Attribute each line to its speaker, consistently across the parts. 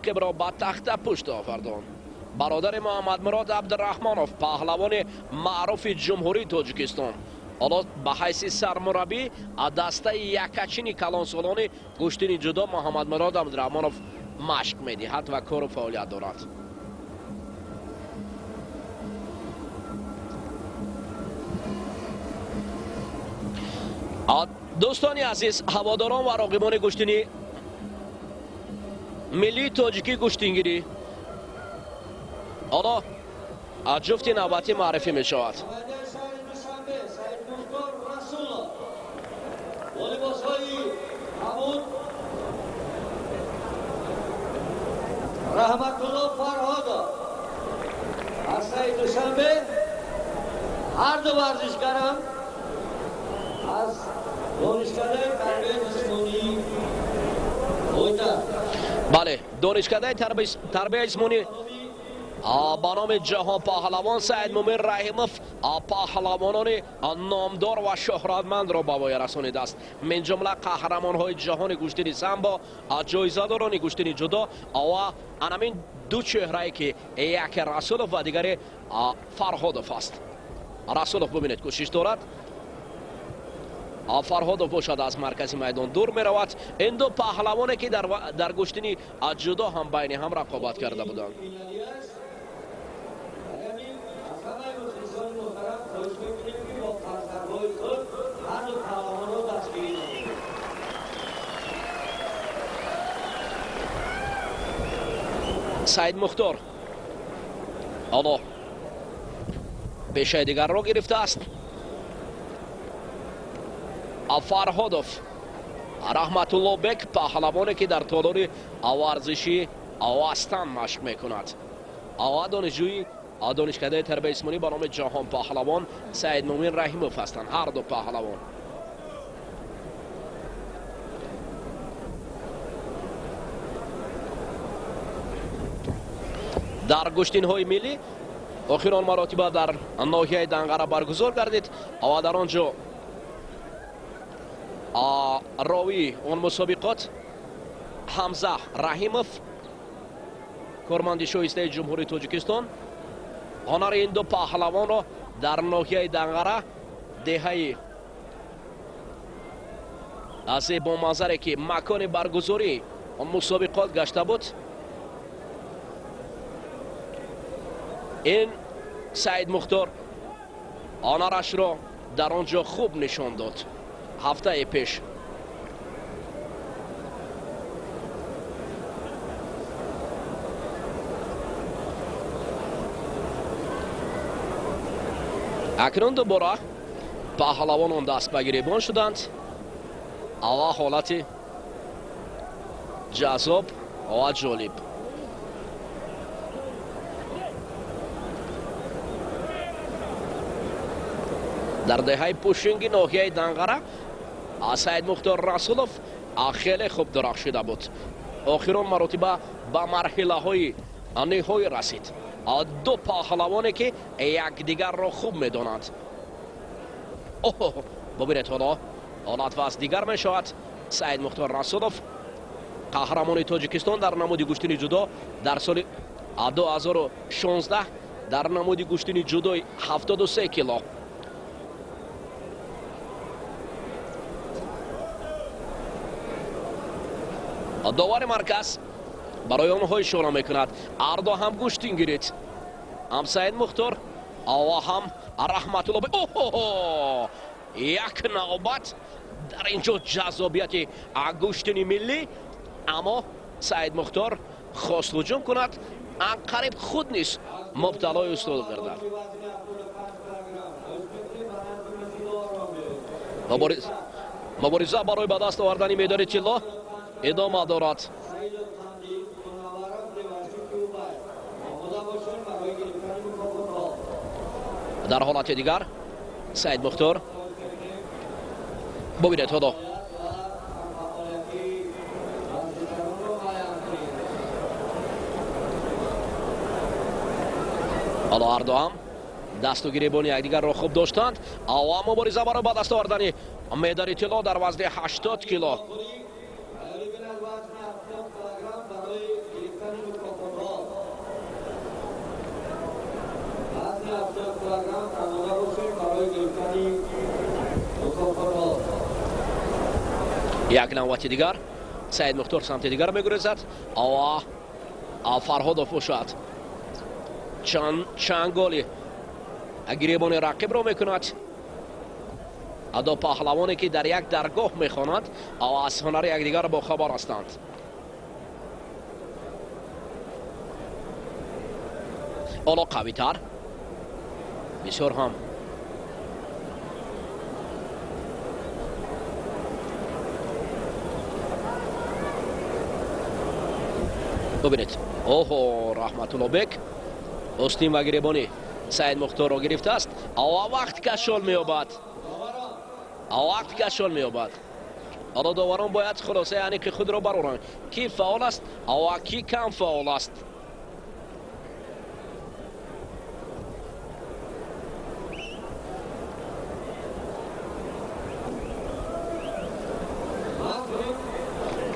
Speaker 1: را به تخته پشت آوردند. برادر محمد مراد عبدالرحمانوف پهلوان معروف جمهوری تاجیکستان حالا به حیث سرمربی از دسته یکچین کلانسالان گشتین جدا محمد مراد عبدالرحمانوف مشق می‌دهد و کار و فعالیت دارد. دوستان عزیز، هواداران و راقبان گشتین ملی تاجیکی گشتینگیری حالا از جفت نوبتی معرفی می شود.
Speaker 2: رحمت الله فرهاد از سعید دوشنبه هر دو ورزشکارم از دانشکده تربیت جسمانی بوده.
Speaker 1: بله، دانشکده تربیت جسمانی با نام جهان پهلوان سعید مومن رحیموف پهلوانان نامدار و شهرتمند را به وی رسانیده است. من جمله قهرمان‌های جهان گشتین سامبو، جایزه‌داران گشتین جدا و همین دو چهره‌ای که یک رسولوف و دیگری فرهادوف است. رسولوف ببینید کوشش دارد، فرهادوف باشد از مرکزی میدان دور می رود. این دو پهلوانی که در گشتین جدا هم بین هم رقابت کرده بودند. سعید مختار حالا پیشه دیگر را گرفته است. فرهادوف رحمت الله بک پهلوانی که در تالار ورزشی آواستان مشق میکند. دانشجوی دانشکده تربیت جسمانی به نام جهان پهلوان سعید مومن رحیموف هستند. هر دو پهلوان در گشتین های ملی آخران مراتبه در ناحیه دنقره برگزار گردید و در آنجا راوی اون مسابقات حمزه رحیموف کارمند شایسته جمهوری تاجیکستان هنر این دو پهلوان را در ناحیه دنقره دهه از با منظره که مکان برگزاری اون مسابقات گشته بود این سعید مختار هنرش را در آنجا خوب نشان داد. هفته پیش اکنون دوباره پهلوانان دست به گریبان شدند و حالت جذاب و جالب. در دهه پوشنگی ناحیه دنقره سعید مختار رسولوف خیلی خوب درخشیده بود. آخران مراتبه به مرحله های نهایی رسید. دو پهلوانی که یکدیگر را خوب میدانند. ببینید حالا حالت وضع دیگر می شود. سعید مختار رسولوف قهرمان تاجیکستان در نماد گشتین جدا در سال 2016 در نماد گشتین جدای 73 کیلو داور مرکز برای آنها اشاره میکند. هر دو هم گشتین گیرید، هم سعید مختار و هم رحمت الله یک نوبت در اینجا جذابیت گشتین ملی، اما سعید مختار خواست هجوم کند قریب خود نیست مبتلای استاد گردد. مبارزه برای به دست آوردن میدان طلا ادامه دارد. در حالت دیگر سعید مختار ببینید حالا هر دو هم دست و گریبان یکدیگر را خوب داشتند و مبارزه برای به دست آوردن میدان طلا در وزن 80 کیلو.
Speaker 2: کیلوگرم آماده باشید برای گرفتن مکافات.
Speaker 1: یک نوبت دیگر سعید مختار سمت دیگر میگریزد. فرهادов باشد چند گلی گریبان رقیب رو میکند. دو پهلوانی که در یک درگاه میخواند و از هنر یکدیگر با خبر هستند. حالا قوی تر بسیار هم ببینید اوه رحمت الله بک استین و گریبانی سعید مختار را گرفته است. وقت کشال میابد حالا داوران باید خلاصه یعنی که خود را برارند کی فعال است و کی کم فعال است.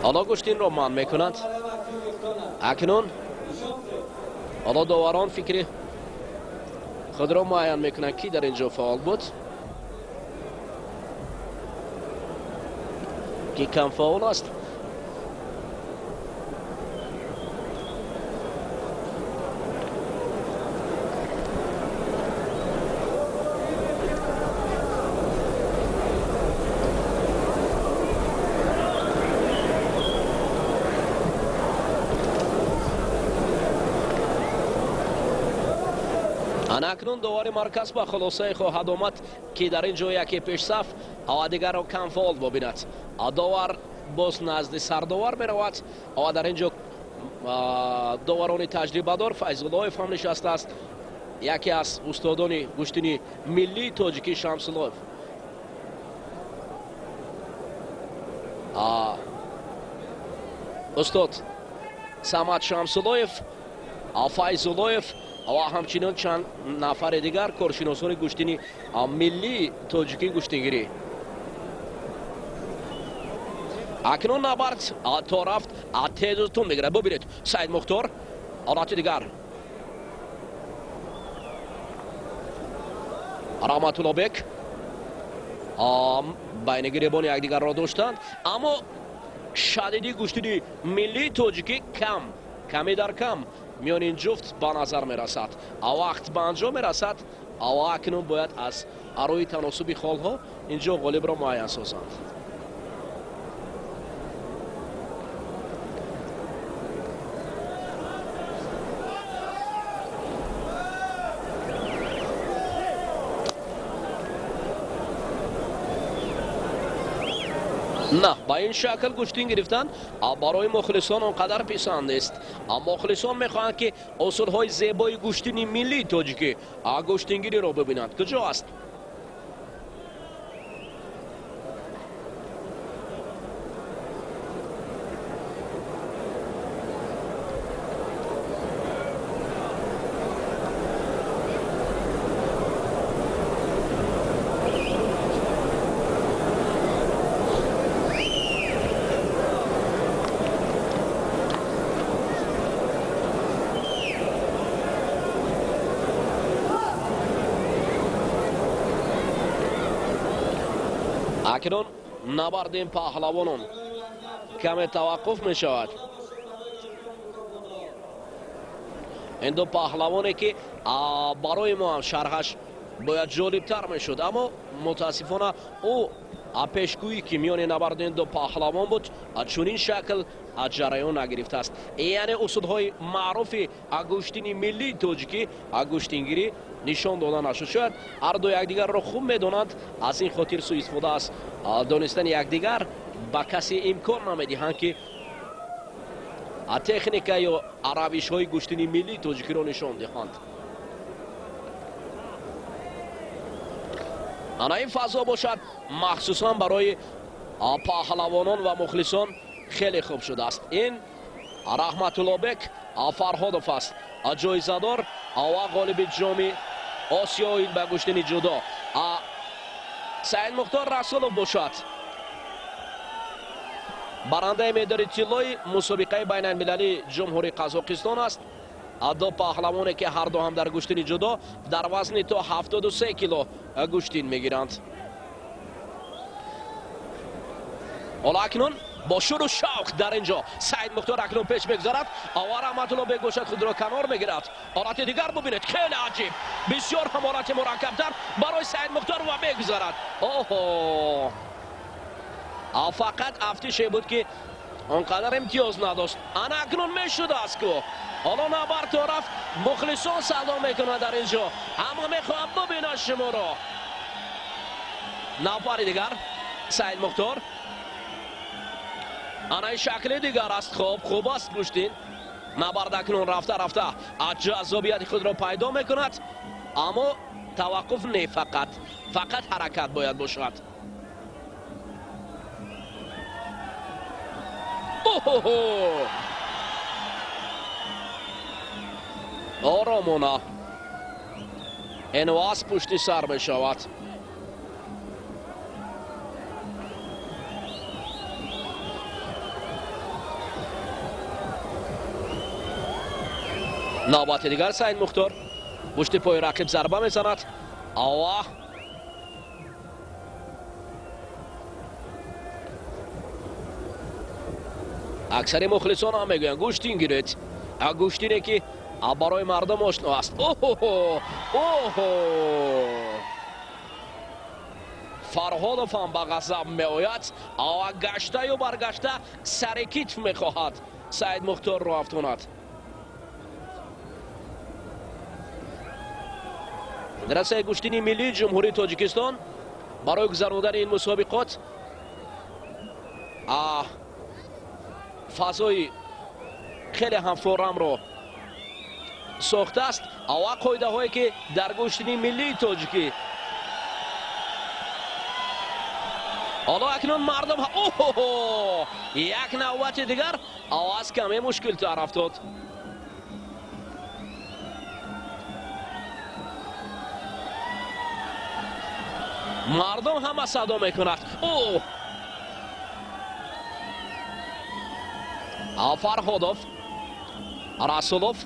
Speaker 1: حالا گوشتین را من میکنند اکنون. حالا داوران فکری خود را معین میکنند کی در اینجا فعال بود کی کم فعال است. اکنون داور مرکز با خلاصه خواهد آمد که در اینجا یکی پیش صف و دیگر را کم فعال ببیند. داور باز نزد سرداور میرود و در اینجا داوران تجربه دار فیض‌اللهیف هم نشسته است. یکی از استادان گوشتنی ملی تاجیکی شمس‌اللهیف. استاد самат شمس‌اللهیف فیض‌اللهیف و همچنین چند نفر دیگر کارشناسان گوشتنی ملی تاجیکی گوشتنگیری. اکنون نبرد تا رفت تیزتون میگیره. ببینید سعید مختار حالت دیگر رحمت الله بک بین گریبان یکدیگر را داشتند اما شدیدی گوشتنی ملی تاجیکی کمی در کم میان این جفت به نظر میرسد. وقت به انجام میرسد اکنون باید از روی تناسب خالها اینجا غالب را معین سازند. نه با این شکل گوشتین گرفتن برای مخلصان اونقدر پسند است. مخلصان میخواهند که اصول های زیبای گوشتنی ملی تاجیکی گوشتنگیری را ببینند. کجا است؟ اکنون نبرد این پهلوانان کمی توقف می شود. این دو پهلوانی که برای ما هم شرحش باید جالب تر می شد اما متاسفانه او پیشگویی که میان نبرد این دو پهلوان بود چنین شکل جریان نگرفته است. یعنی اصولهای معروف گوشتنی ملی تاجیکی گوشتنگیری نشان داده نشد. شاید هر دو یکدیگر را خوب میدانند از این خاطر سوء استفاده است دانستن یکدیگر با کسی امکان نمیدهند که تکنیک یا روش های گوشتنی ملی تاجیکی را نشان دهند. این فضا باشد مخصوصا برای پهلوانان و مخلصان خیلی خوب شده است. این رحمت الله بک فرهادов است جایزه دار و غالب جام آسیایی به گوشتنی جدا. سعید مختار رسولov باشد برنده مدال طلای مسابقه بین المللی جمهوری قزاقستان است دو پهلوانی که هر دو هم در گوشتین جدا در وزن تا 73 کیلو گوشتین میگیرند. حالا اکنون با شور و شوق در اینجا سعید مختار اکنون پیش بگذارد. آوا رحمت الله به گوشت خود را کنار میگیرد. حالت دیگر ببینید، خیلی عجیب، بسیار هم حالت مرکب‌تر برای سعید مختار و بگذارد. اوه، فقط افتیشی بود که اونقدر امتیاز نداشت. انا اکنون میشد است که حالا نبر طرف مخلصان صدا میکنه در اینجا، اما میخوام ببینه شما را. نفر دیگر سعید مختار، انا شکل دیگر است. خوب است گوشتین. نبرد اکنون رفته از جذابیت خود را پیدا میکند، اما توقف نه، فقط حرکت باید باشد. آرامانه انواز پشت سر بشود. نوبت دیگر سعید مختار پشت پای رقیب ضربه میزند. آواه، اکثر مخلصان هم میگوین گوشتین گیرید، گوشتینه که برای مردم آشنا است. فرهادوف هم به غضب میآید و گشته و برگشته سر کتف میخواهد سعید مختار را افتاند. درسته گوشتین ملی جمهوری تاجیکستان برای گذراندن این مسابقات فضای خیلی هم فورم رو ساخته است. و قاعده هایی که در گوشتین ملی تاجیکی حالا اکنون مردم یک نوبت دیگر آواز کمی مشکل تر افتاد. مردم همه صدا میکند. فرهادوف، رسولوف،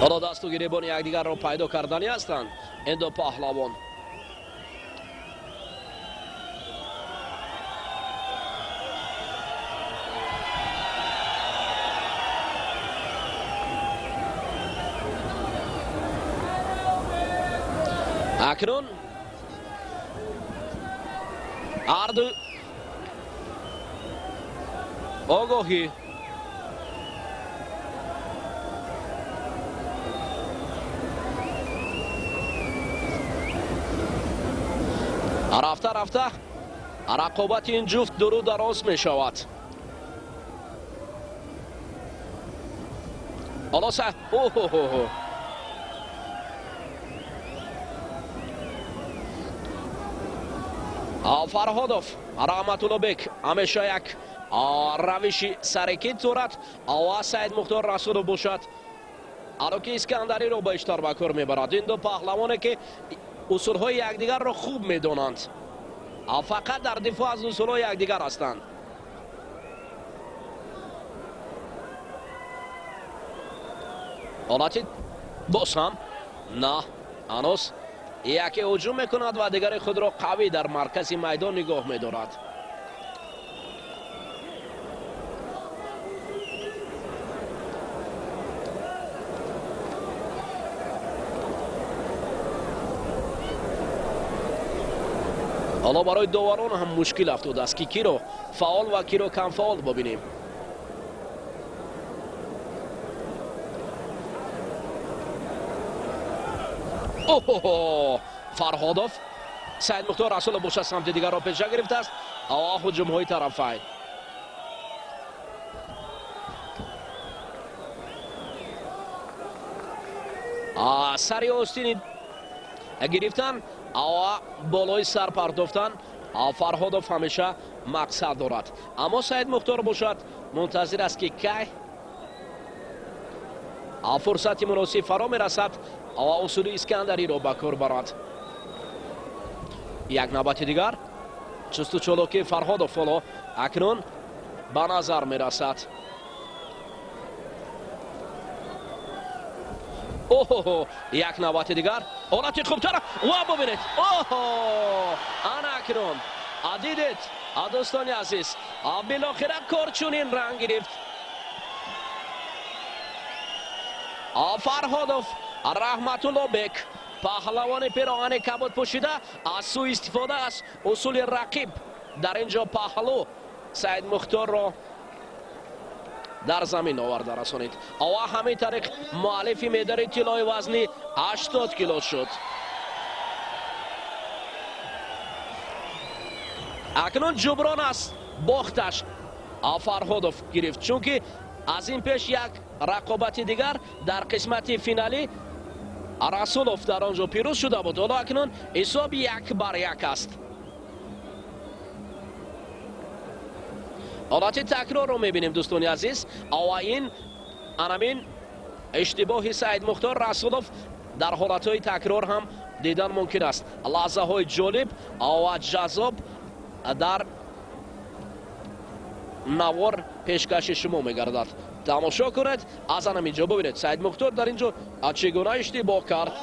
Speaker 1: حالا دست و گریبان یکدیگر را پیدا کردنی هستند این دو پهلوان. اکنون هر دو آگاهی رفته رقابت این جفت درو دراز می شود. حالا فرهادوف رحمت الله بک همیشه یک روش سرکیت دارد و سعید مختار رسول باشد که اسکندری رو بیشتر به کار میبرد. این دو پهلوانی که اصولهای یکدیگر را خوب میدانند، فقط در دفاع از اصولهای یکدیگر هستند. حالتی باز هم نه، هنوز یکی هجوم میکند و دیگر خود را قوی در مرکز میدان نگاه میدارد. حالا برای داوران هم مشکل افتاده است که کی رو فعال و کی رو کم فعال ببینیم. فرهادوف، سعید مختار رسول بوش سمت دیگر را پیش گرفته است. هجوم های طرفین. сари остини гирифтан болои сар партофтан. Фарҳодов ҳамеша мақсад дорад, аммо Саид Мухтор бошад мунтазир аст ки кай фурсати муносиб фаро мерасад усули Искандариро ба кор барад. як навбати дигар ҷустучолуки Фарҳодов фоло акнун ба назар мерасад. як навбати дигар ҳолати хубтара ва бубинед ана акнун дидед дӯстони азиз билохира кор чунин ранг гирифт. Фарҳодов Раҳматуллобек паҳлавони пироҳани кабуд пӯшида аз сӯистифода аз усули рақиб дар ин ҷо паҳлу Саид Мухторро дар замин оварда расонид. ва ҳамин тариқ муаллифи медали тиллои вазни 80 кило шуд. акнун ҷуброн аст бохташ Фарҳодов гирифт, чунки аз ин пеш як рақобати дигар дар қисмати финалӣ Расулов дар он ҷо пирӯз шуда буд. ҳоло акнун ҳисоби 1-1 аст. ҳолати такрорро мебинем дӯстони азиз. ва ин анамин иштибоҳи Саид Мухтор Расулов дар ҳолатҳои такрор ҳам дидан мумкин аст. лаҳзаҳои ҷолиб ва ҷазоб дар навор пешкаши шумо мегардад. тамошо кунед, аз анамин ҷо бубинед Саид Мухтор дар ин ҷо чӣ гуна иштибоҳ кард.